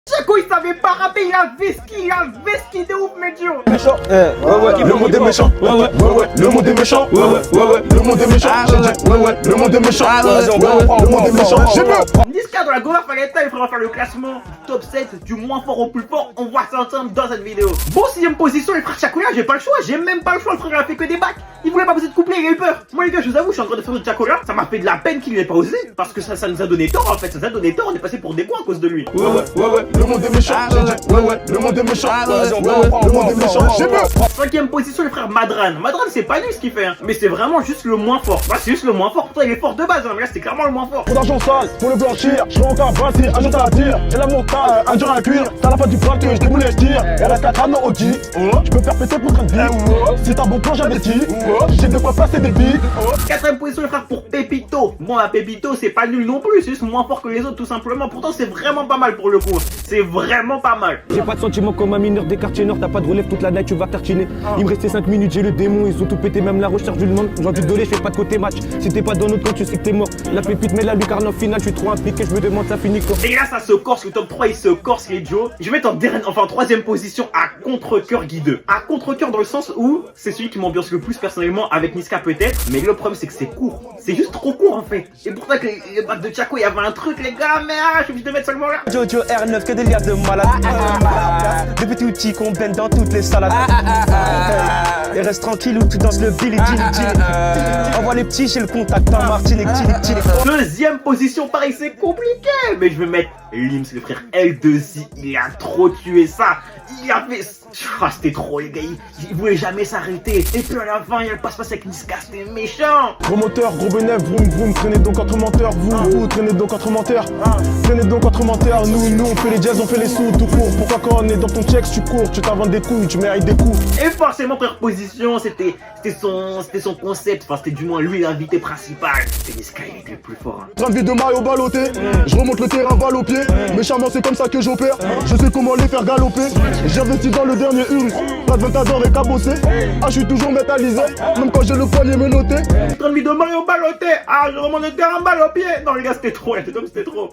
Chaco il savait pas rapper, il a vesqui de ouf Medjo. Méchant, le monde est méchant, le monde est méchant, le monde est méchant, le monde est méchant, le monde est méchant, j'ai peur. Niska dans la Gola Faleta, il faudra faire le classement du top 7 du moins fort au plus fort. On voit ça ensemble dans cette vidéo. Bon, 6ème position, les frères Chacola, j'ai pas le choix, j'ai même pas le choix, le frère il a fait que des bacs. Il voulait pas poser de couplet, il a eu peur. Moi les gars, je vous avoue, je suis en train de faire de Chacola. Ça m'a fait de la peine qu'il n'ait pas osé. Parce que ça nous a donné tort en fait, ça nous a donné tort, on est passé pour des cons à cause de lui. Le monde est méchant, le monde est méchant, le monde est méchant, j'ai peur. 5ème position, les frères Madran. Madran, c'est pas lui ce qu'il fait, hein. Mais c'est vraiment juste le moins fort. Bah, c'est juste le moins fort. Pourtant, il est fort de base, hein. Mais là, c'est clairement le moins fort. Trop d'argent sale, pour le blanchir. Je rentre à Vinci, ajoute à la tire. J'ai la montagne, un dur à cuire. T'as la fin du braque, je déboule et je tire. Elle a 4 anneaux au Audi. Je peux faire péter pour train de vie. Si t'as bon plan, j'investis. J'ai de quoi passer des billes. 4ème position, les frères, pour Pépito. Bon, bah, Pépito, c'est pas nul non plus. C'est juste moins fort que les autres, tout simplement. Pourtant, c'est vraiment pas mal pour le coup. C'est vraiment pas mal. J'ai pas de sentiments comme un mineur des quartiers nord, t'as pas de relève toute la night, tu vas tartiner. Il me restait 5 minutes, j'ai le démon, ils ont tout pété, même la recherche du monde. J'en dis désolé, je fais pas de côté match. Si t'es pas dans notre camp, tu sais que t'es mort. La pépite met la lucarne en finale, je suis trop impliqué, je me demande ça finit quand. Et là, ça se corse, le top 3 il se corse les Joe. Je vais mettre en 3ème position à contre-cœur guideux. À contre-cœur dans le sens où c'est celui qui m'ambiance le plus personnellement avec Niska peut-être. Mais le problème c'est que c'est court. C'est juste trop court en fait. Et pour ça que les bacs de Chaco, il y avait un truc les gars, mais je suis obligé de mettre seulement là. Jojo R9, que des liens de malade. Depuis tout petit qu'on baigne dans toutes les salades. Et reste tranquille ou tu danses le Billy Gilly. Envoie les petits chez le contact en Martinique. 2ème position, pareil, c'est compliqué. Mais je vais mettre Lims, le frère L2I. Il a trop tué ça. Il a fait. Ah, c'était trop, les gars. Il voulait jamais s'arrêter. Et puis à la fin, il passe avec Niska. C'était méchant. Gros moteur, gros bénéf, vroom vroom, traînez donc entre menteurs, vous, traînez donc entre menteurs, traînez donc entre menteurs, nous on fait les jazz, on fait les sous, tout court, pourquoi quand on est dans ton check, tu cours, tu t'inventes des couilles, tu mérites des coups. Et forcément, frère position, c'était son concept, enfin c'était du moins lui l'invité principal. Et Niska, il était le plus fort, hein. Train de vie de Mario ballotté, je remonte le terrain balle au pied, méchamment c'est comme ça que j'opère, je sais comment les faire galoper, j'investis dans le dernier Urus, pas de ventador et cabossé, je suis toujours métallisé, même quand j'ai le poignet menotté. Train de vie de Mario ballotté, je remonte le terrain balle au pied. Non les gars, c'était trop, c'était trop.